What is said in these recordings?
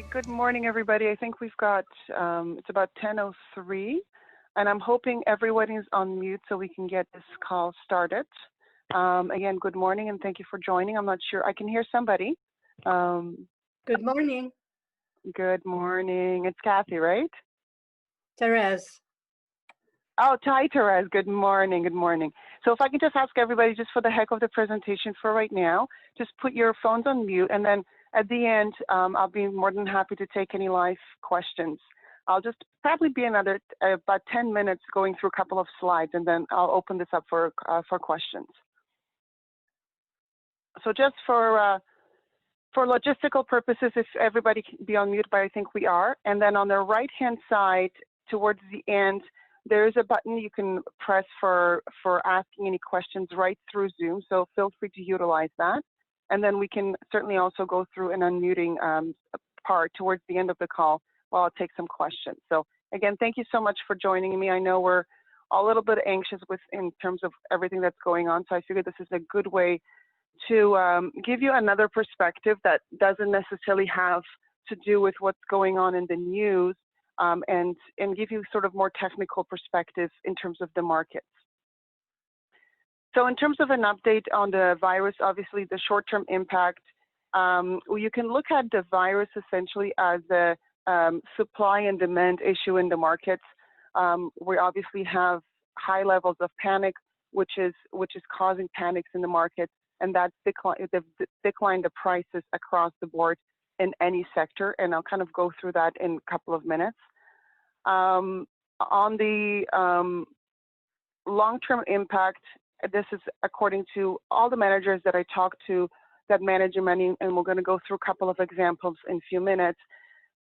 Hi, good morning, everybody. I think we've got, it's about 10:03, and I'm hoping everyone is on mute so we can get this call started. Again, good morning, and thank you for joining. I'm not sure, I can hear somebody. Good morning. Good morning. It's Kathy, right? Therese. Oh, Ty Therese, good morning, good morning. So if I can just ask everybody, just for the heck of the presentation for right now, just put your phones on mute, and then at the end, I'll be more than happy to take any live questions. I'll just probably be another about 10 minutes going through a couple of slides, and then I'll open this up for questions. So just for logistical purposes, if everybody can be on mute, but I think we are. And then on the right-hand side, towards the end, there is a button you can press for asking any questions right through Zoom. So feel free to utilize that. And then we can certainly also go through an unmuting part towards the end of the call while I'll take some questions. So again, thank you so much for joining me. I know we're a little bit anxious in terms of everything that's going on. So I figured this is a good way to give you another perspective that doesn't necessarily have to do with what's going on in the news, and give you sort of more technical perspective in terms of the markets. So in terms of an update on the virus, obviously the short-term impact, you can look at the virus essentially as a supply and demand issue in the markets. We obviously have high levels of panic, which is causing panics in the markets, and that's declined the prices across the board in any sector, and I'll kind of go through that in a couple of minutes. On the long-term impact, this is according to all the managers that I talked to that manage your money, and we're going to go through a couple of examples in a few minutes.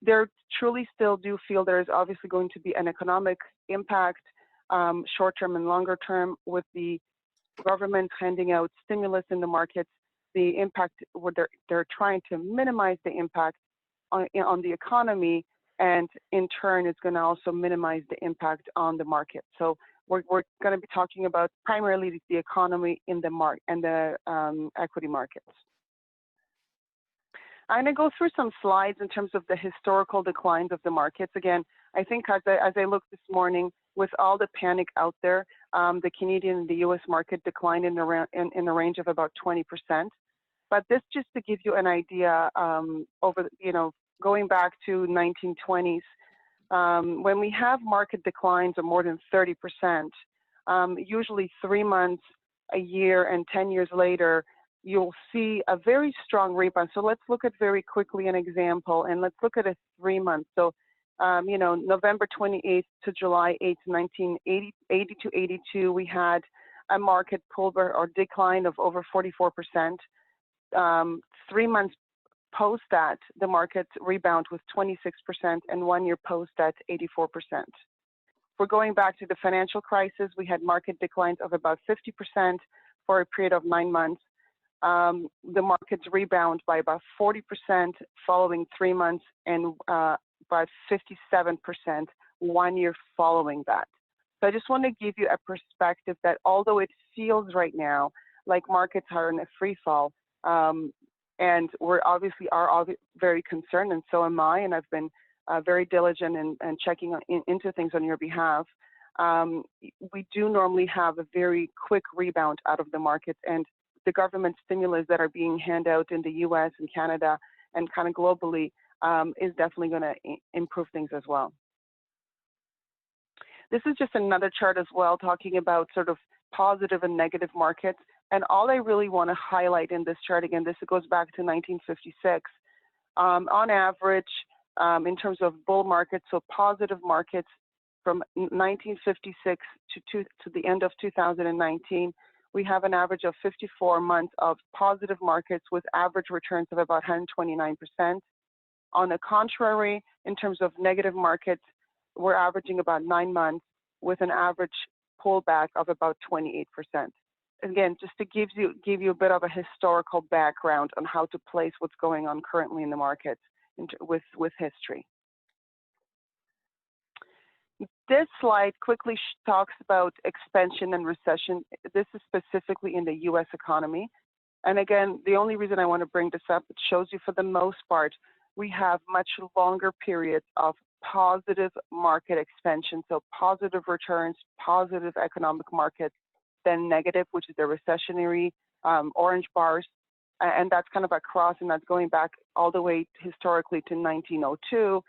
They truly still do feel there is obviously going to be an economic impact, short-term and longer-term, with the government handing out stimulus in the markets. The impact, they're trying to minimize the impact on the economy, and in turn, it's going to also minimize the impact on the market. So we're going to be talking about primarily the economy in the equity markets. I'm going to go through some slides in terms of the historical declines of the markets. Again, I think as I looked this morning, with all the panic out there, the Canadian and the U.S. market declined in the range of about 20%. But this just to give you an idea, going back to 1920s, when we have market declines of more than 30%, usually 3 months, a year, and 10 years later, you'll see a very strong rebound. So let's look at very quickly an example, and let's look at a 3 month. So, November 28th to July 8th, 1980 to 82, we had a market pullback or decline of over 44%. 3 months post that, the market rebound was 26%, and 1 year post that, 84%. We're going back to the financial crisis. We had market declines of about 50% for a period of 9 months. The markets rebound by about 40% following 3 months, and about 57% 1 year following that. So I just want to give you a perspective that although it feels right now like markets are in a free fall, and we're obviously very concerned, and so am I, and I've been very diligent and checking into things on your behalf. We do normally have a very quick rebound out of the markets, and the government stimulus that are being handed out in the U.S. and Canada and kind of globally is definitely going to improve things as well. This is just another chart as well, talking about sort of positive and negative markets. And all I really want to highlight in this chart, again, this goes back to 1956. On average, in terms of bull markets, so positive markets from 1956 to the end of 2019, we have an average of 54 months of positive markets with average returns of about 129%. On the contrary, in terms of negative markets, we're averaging about 9 months with an average pullback of about 28%. Again, just to give you a bit of a historical background on how to place what's going on currently in the markets with history. This slide quickly talks about expansion and recession. This is specifically in the U.S. economy. And again, the only reason I want to bring this up, it shows you for the most part, we have much longer periods of positive market expansion, so positive returns, positive economic markets, than negative, which is the recessionary orange bars. And that's kind of across, and that's going back all the way historically to 1902.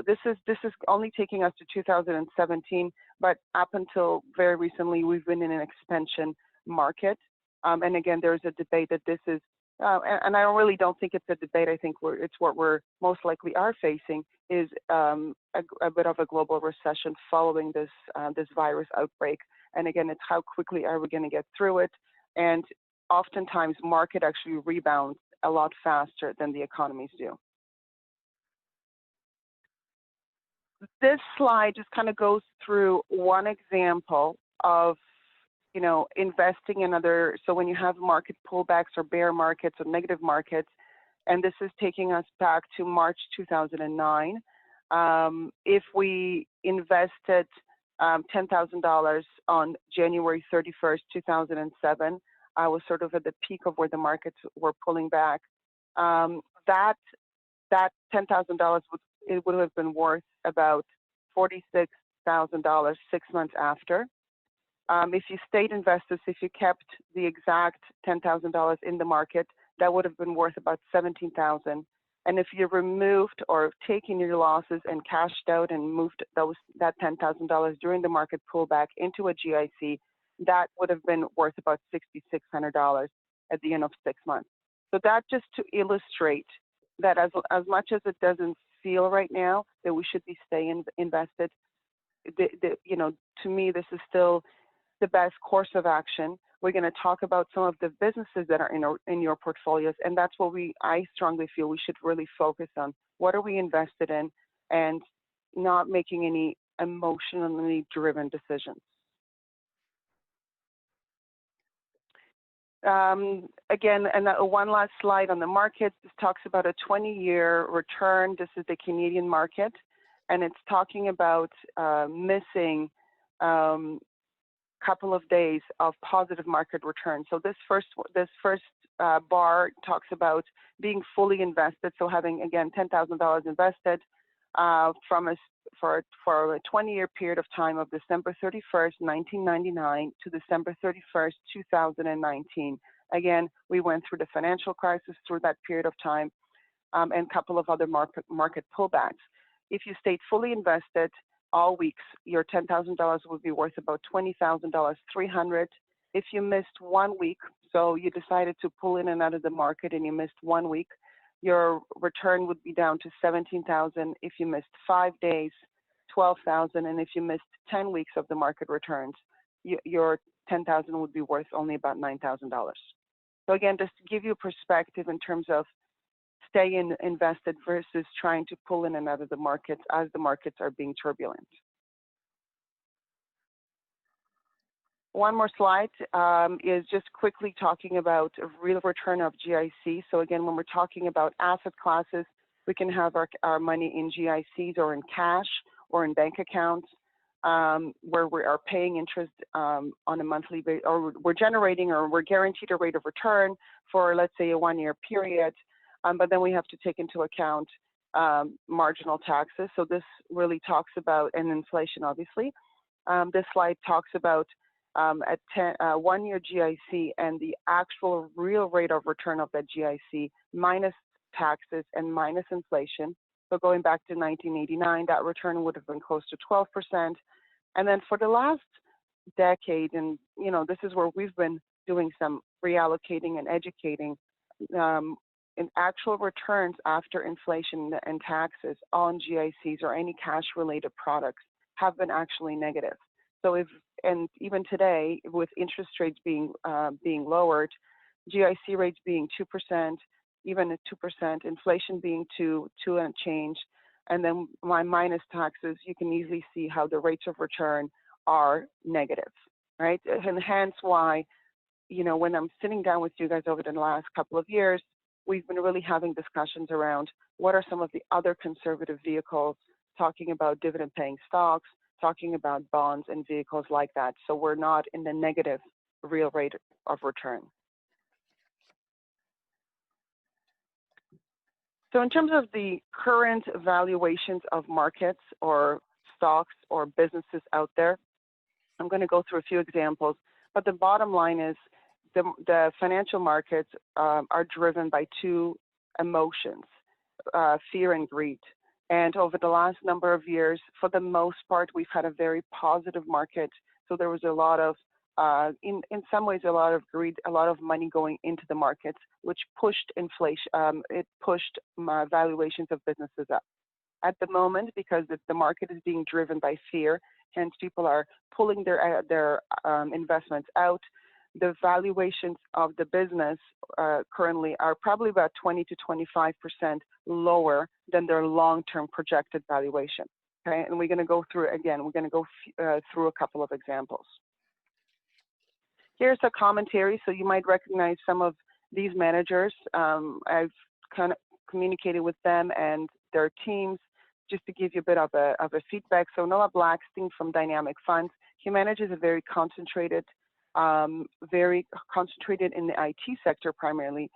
This is only taking us to 2017, but up until very recently, we've been in an expansion market. And again, there's a debate that this is, and I really don't think it's a debate. I think it's what we're most likely are facing is a bit of a global recession following this this virus outbreak. And again, it's how quickly are we going to get through it? And oftentimes, market actually rebounds a lot faster than the economies do. This slide just kind of goes through one example of, you know, investing in other. So when you have market pullbacks or bear markets or negative markets, and this is taking us back to March 2009. If we invested $10,000 on January 31st, 2007, I was sort of at the peak of where the markets were pulling back. That $10,000 would have been worth about $46,000 6 months after. If you stayed invested, if you kept the exact $10,000 in the market, that would have been worth about $17,000. And if you removed or taken your losses and cashed out and moved that $10,000 during the market pullback into a GIC, that would have been worth about $6,600 at the end of 6 months. So that just to illustrate that as much as it doesn't feel right now that we should be staying invested, you know, to me, this is still the best course of action. We're going to talk about some of the businesses that are in your portfolios, and that's what I strongly feel we should really focus on. What are we invested in, and not making any emotionally driven decisions. Again, and one last slide on the market. This talks about a 20-year return. This is the Canadian market, and it's talking about missing couple of days of positive market return. So this first bar talks about being fully invested. So having, again, $10,000 invested for a 20-year period of time of December 31st, 1999 to December 31st, 2019. Again, we went through the financial crisis through that period of time and a couple of other market pullbacks. If you stayed fully invested all weeks, your $10,000 would be worth about $20,000, $300. If you missed 1 week, so you decided to pull in and out of the market and you missed 1 week, your return would be down to $17,000. If you missed 5 days, $12,000, and if you missed 10 weeks of the market returns, your $10,000 would be worth only about $9,000. So again, just to give you perspective in terms of staying invested versus trying to pull in and out of the markets as the markets are being turbulent. One more slide is just quickly talking about a real return of GIC. So again, when we're talking about asset classes, we can have our money in GICs or in cash or in bank accounts where we are paying interest on a monthly basis, or we're generating or we're guaranteed a rate of return for, let's say, a 1-year period. But then we have to take into account marginal taxes. So this really talks about, and inflation, obviously. This slide talks about a 1-year GIC and the actual real rate of return of that GIC minus taxes and minus inflation. So going back to 1989, that return would have been close to 12%. And then for the last decade, and you know, this is where we've been doing some reallocating and educating. In actual returns after inflation and taxes on GICs or any cash-related products have been actually negative. So and even today, with interest rates being lowered, GIC rates being 2%, even at 2%, inflation being 2 and change, and then my minus taxes, you can easily see how the rates of return are negative, right? And hence why, you know, when I'm sitting down with you guys over the last couple of years, we've been really having discussions around what are some of the other conservative vehicles, talking about dividend-paying stocks, talking about bonds and vehicles like that. So we're not in the negative real rate of return. So in terms of the current valuations of markets or stocks or businesses out there, I'm going to go through a few examples, but the bottom line is the financial markets are driven by two emotions, fear and greed. And over the last number of years, for the most part, we've had a very positive market. So there was a lot of, in some ways, a lot of greed, a lot of money going into the markets, which pushed inflation, it pushed valuations of businesses up. At the moment, because the market is being driven by fear, hence people are pulling their investments out. The valuations of the business currently are probably about 20 to 25% lower than their long-term projected valuation. Okay, and we're going to go through again. We're going to go through a couple of examples. Here's a commentary, so you might recognize some of these managers. I've kind of communicated with them and their teams just to give you a bit of a feedback. So Noah Blackstein from Dynamic Funds, he manages a very concentrated in the IT sector primarily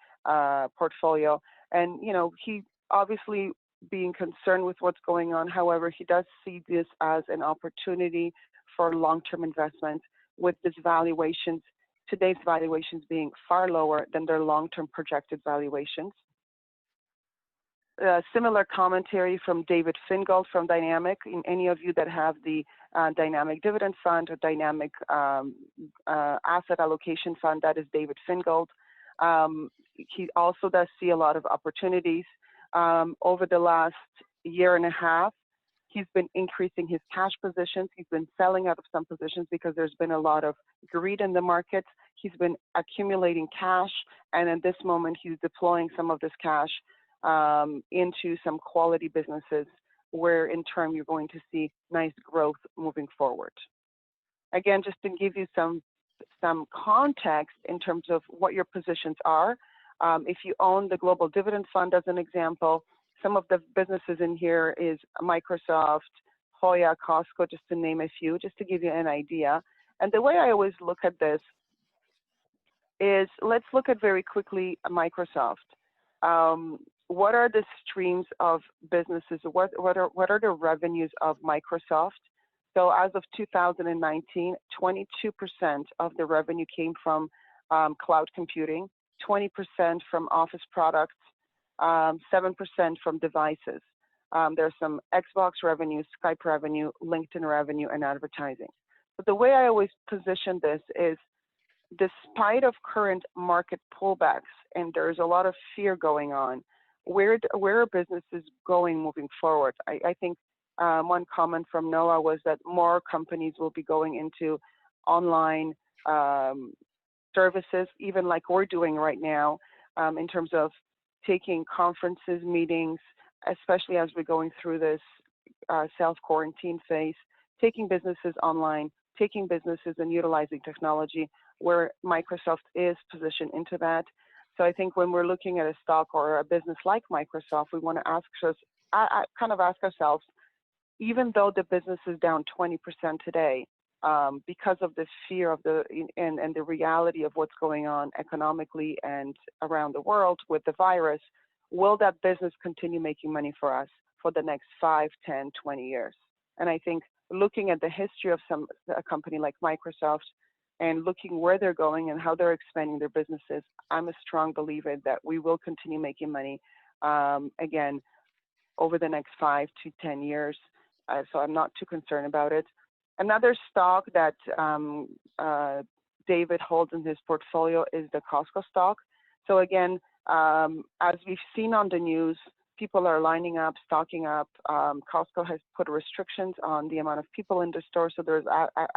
portfolio. And, you know, he obviously being concerned with what's going on. However, he does see this as an opportunity for long-term investment with this valuations, today's valuations being far lower than their long-term projected valuations. Similar commentary from David Fingold from Dynamic. In any of you that have the Dynamic Dividend Fund or Dynamic Asset Allocation Fund, that is David Fingold. He also does see a lot of opportunities. Over the last year and a half, he's been increasing his cash positions. He's been selling out of some positions because there's been a lot of greed in the markets. He's been accumulating cash, and at this moment, he's deploying some of this cash into some quality businesses where in turn you're going to see nice growth moving forward. Again, just to give you some context in terms of what your positions are, if you own the Global Dividend Fund as an example, some of the businesses in here is Microsoft, Hoya, Costco, just to name a few, just to give you an idea. And the way I always look at this is, let's look at very quickly Microsoft. What are the streams of businesses? What are the revenues of Microsoft? So as of 2019, 22% of the revenue came from cloud computing, 20% from office products, 7% from devices. There's some Xbox revenue, Skype revenue, LinkedIn revenue, and advertising. But the way I always position this is, despite of current market pullbacks, and there's a lot of fear going on, where are businesses going moving forward? I think one comment from Noah was that more companies will be going into online services, even like we're doing right now, in terms of taking conferences, meetings, especially as we're going through this self-quarantine phase, taking businesses online, taking businesses and utilizing technology, where Microsoft is positioned into that. So I think when we're looking at a stock or a business like Microsoft, we want to ask ourselves, even though the business is down 20% today, because of the fear of and the reality of what's going on economically and around the world with the virus, will that business continue making money for us for the next 5, 10, 20 years? And I think looking at the history of a company like Microsoft and looking where they're going and how they're expanding their businesses, I'm a strong believer that we will continue making money, again, over the next 5 to 10 years. So I'm not too concerned about it. Another stock that David holds in his portfolio is the Costco stock. So again, as we've seen on the news, people are lining up, stocking up. Costco has put restrictions on the amount of people in the store, so there's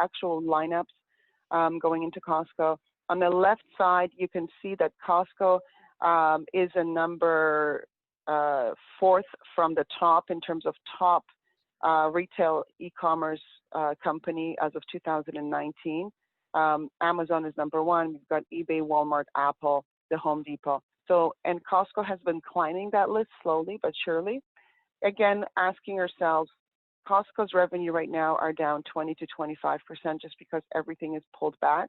actual lineups going into Costco. On the left side, you can see that Costco is a number 4th from the top in terms of top retail e-commerce company as of 2019. Amazon is number 1. We've got eBay, Walmart, Apple, the Home Depot. So, and Costco has been climbing that list slowly but surely. Again, asking ourselves, Costco's revenue right now are down 20 to 25% just because everything is pulled back.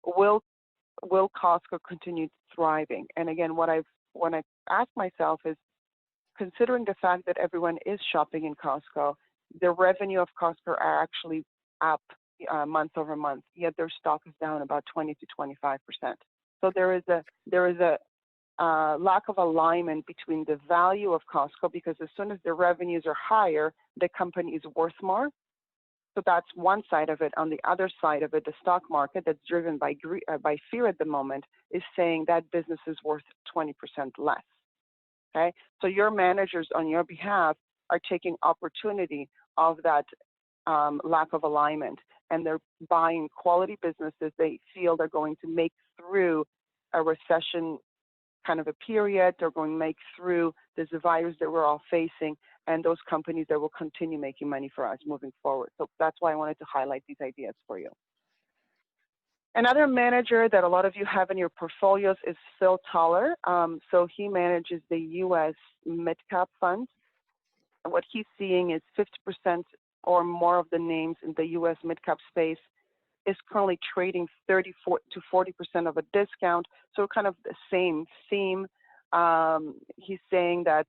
Will Costco continue thriving? And again, what I ask myself is, considering the fact that everyone is shopping in Costco, the revenue of Costco are actually up month over month, yet their stock is down about 20 to 25%. So there is a lack of alignment between the value of Costco, because as soon as the revenues are higher, the company is worth more. So that's one side of it. On the other side of it, the stock market that's driven by fear at the moment is saying that business is worth 20% less. Okay, so your managers on your behalf are taking opportunity of that lack of alignment, and they're buying quality businesses they feel they're going to make through a recession kind of a period. They're going to make through this virus that we're all facing, and those companies that will continue making money for us moving forward. So that's why I wanted to highlight these ideas for you. Another manager that a lot of you have in your portfolios is Phil Toller. So he manages the U.S. mid-cap funds. And what he's seeing is 50% or more of the names in the U.S. mid-cap space is currently trading 34 to 40% of a discount. So kind of the same theme. He's saying that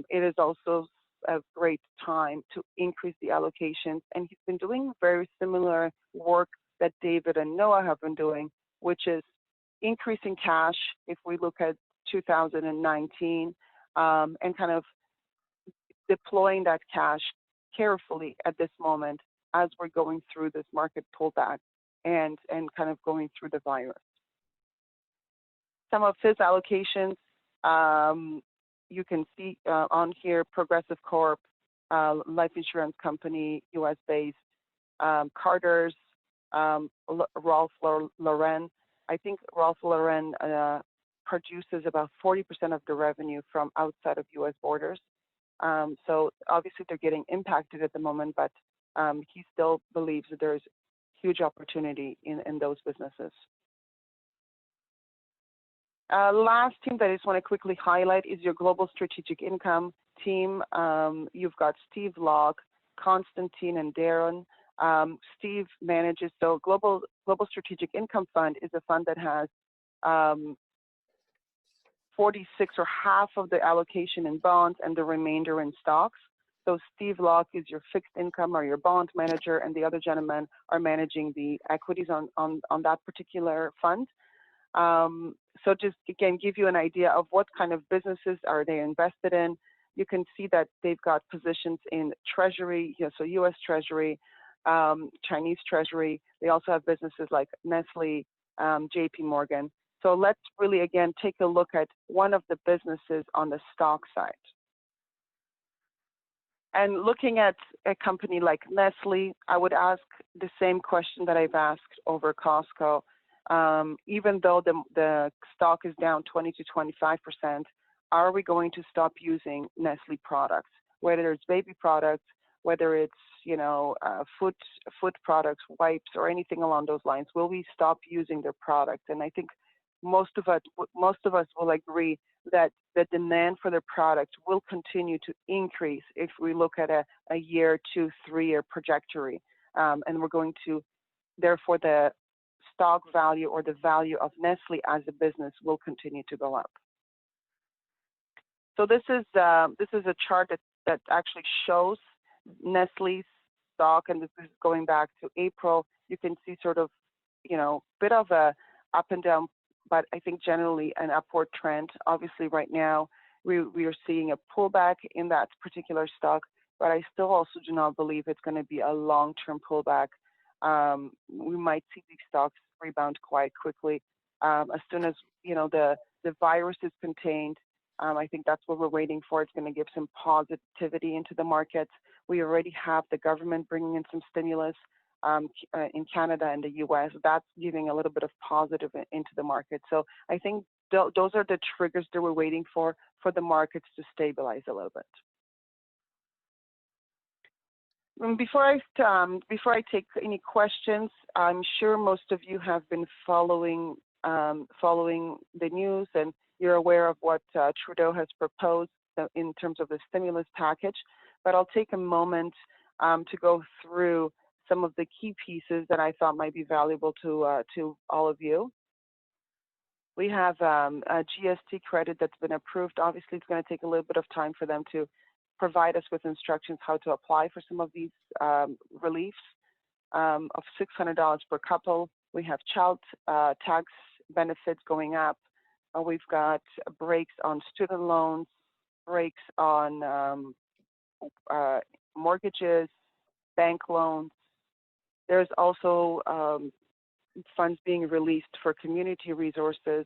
it is also a great time to increase the allocations. And he's been doing very similar work that David and Noah have been doing, which is increasing cash if we look at 2019, and kind of deploying that cash carefully at this moment as we're going through this market pullback and kind of going through the virus. Some of his allocations, you can see on here: Progressive Corp, life insurance company, US-based, Carter's, Ralph Lauren. I think Ralph Lauren produces about 40% of the revenue from outside of US borders. So obviously they're getting impacted at the moment, but he still believes that there's huge opportunity in those businesses. Last team that I just want to quickly highlight is your Global Strategic Income team. You've got Steve Locke, Constantine, and Darren. Steve manages, so Global Strategic Income Fund is a fund that has 46 or half of the allocation in bonds and the remainder in stocks. So Steve Locke is your fixed income or your bond manager, and the other gentlemen are managing the equities on that particular fund. So just again, give you an idea of what kind of businesses are they invested in. You can see that they've got positions in Treasury, so U.S. Treasury, Chinese Treasury. They also have businesses like Nestle, JP Morgan. So let's really, again, take a look at one of the businesses on the stock side. And looking at a company like Nestle, I would ask the same question that I've asked over Costco. Even though the stock is down 20 to 25%, are we going to stop using Nestle products? Whether it's baby products, whether it's foot products, wipes, or anything along those lines, will we stop using their products? And I think most of us will agree that the demand for their products will continue to increase if we look at a year, 2, 3 year trajectory. And we're going to, therefore, the stock value or the value of Nestle as a business will continue to go up. So this is a chart that actually shows Nestle's stock, and this is going back to April. You can see sort of, bit of a up and down, but I think generally an upward trend. Obviously, right now we are seeing a pullback in that particular stock, but I still also do not believe it's going to be a long-term pullback. We might see these stocks rebound quite quickly as soon as the virus is contained. I think that's what we're waiting for. It's going to give some positivity into the markets. We already have the government bringing in some stimulus in Canada and the U.S. That's giving a little bit of positive into the market. So I think those are the triggers that we're waiting for the markets to stabilize a little bit. Before I take any questions, I'm sure most of you have been following the news, and you're aware of what Trudeau has proposed in terms of the stimulus package. But I'll take a moment to go through some of the key pieces that I thought might be valuable to all of you. We have a GST credit that's been approved. Obviously, it's going to take a little bit of time for them to provide us with instructions how to apply for some of these reliefs of $600 per couple. We have child tax benefits going up. We've got breaks on student loans, breaks on mortgages, bank loans. There's also funds being released for community resources.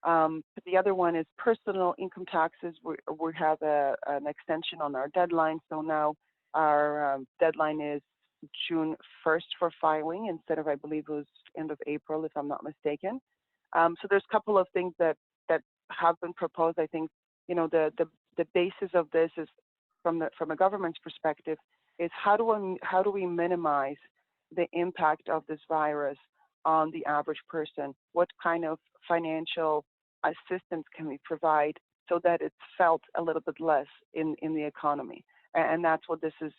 The other one is personal income taxes. We have an extension on our deadline. So now our deadline is June 1st for filing instead of, I believe it was end of April, if I'm not mistaken. So there's a couple of things that have been proposed. I think, you know, the basis of this is from a government's perspective is how do we minimize the impact of this virus on the average person? What kind of financial assistance can we provide so that it's felt a little bit less in the economy? And that's what this is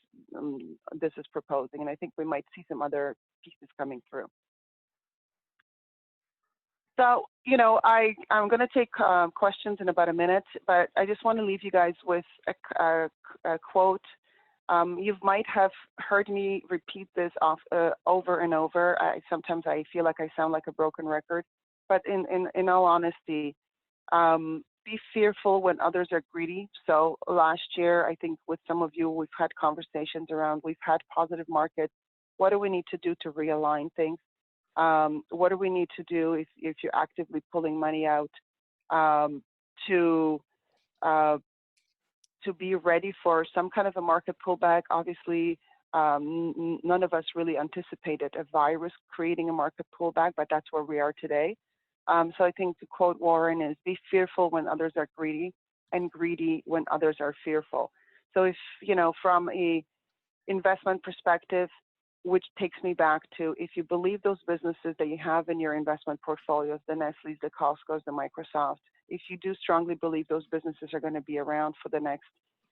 proposing. And I think we might see some other pieces coming through. So, you know, I'm going to take questions in about a minute, but I just want to leave you guys with a quote. You might have heard me repeat this over and over. Sometimes I feel like I sound like a broken record, but in all honesty, be fearful when others are greedy. So last year, I think with some of you, we've had conversations around, we've had positive markets. What do we need to do to realign things? What do we need to do if you're actively pulling money out to be ready for some kind of a market pullback? Obviously, none of us really anticipated a virus creating a market pullback, but that's where we are today. So I think to quote Warren is, be fearful when others are greedy and greedy when others are fearful. So if, you know, from a investment perspective, which takes me back to, if you believe those businesses that you have in your investment portfolios, the Nestle's, the Costco's, the Microsoft, if you do strongly believe those businesses are going to be around for the next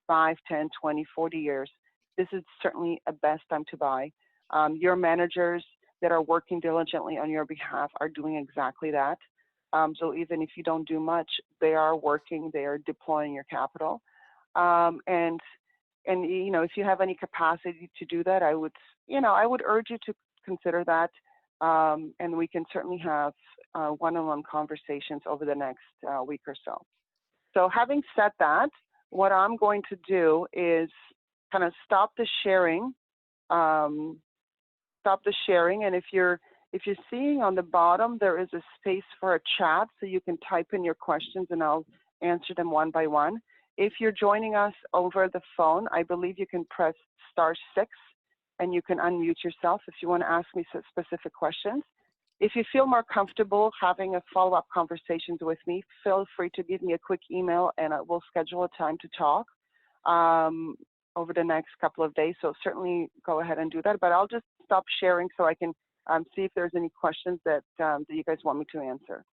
5, 10, 20, 40 years, this is certainly a best time to buy. Your managers that are working diligently on your behalf are doing exactly that. So even if you don't do much, they are working, they are deploying your capital. And you know, if you have any capacity to do that, I would urge you to consider that. And we can certainly have one-on-one conversations over the next week or so. So having said that, what I'm going to do is kind of stop the sharing. And if you're seeing on the bottom, there is a space for a chat, so you can type in your questions and I'll answer them one by one. If you're joining us over the phone, I believe you can press *6 and you can unmute yourself if you want to ask me some specific questions. If you feel more comfortable having a follow-up conversations with me, feel free to give me a quick email and we'll schedule a time to talk over the next couple of days. So certainly go ahead and do that, but I'll just stop sharing so I can see if there's any questions that you guys want me to answer.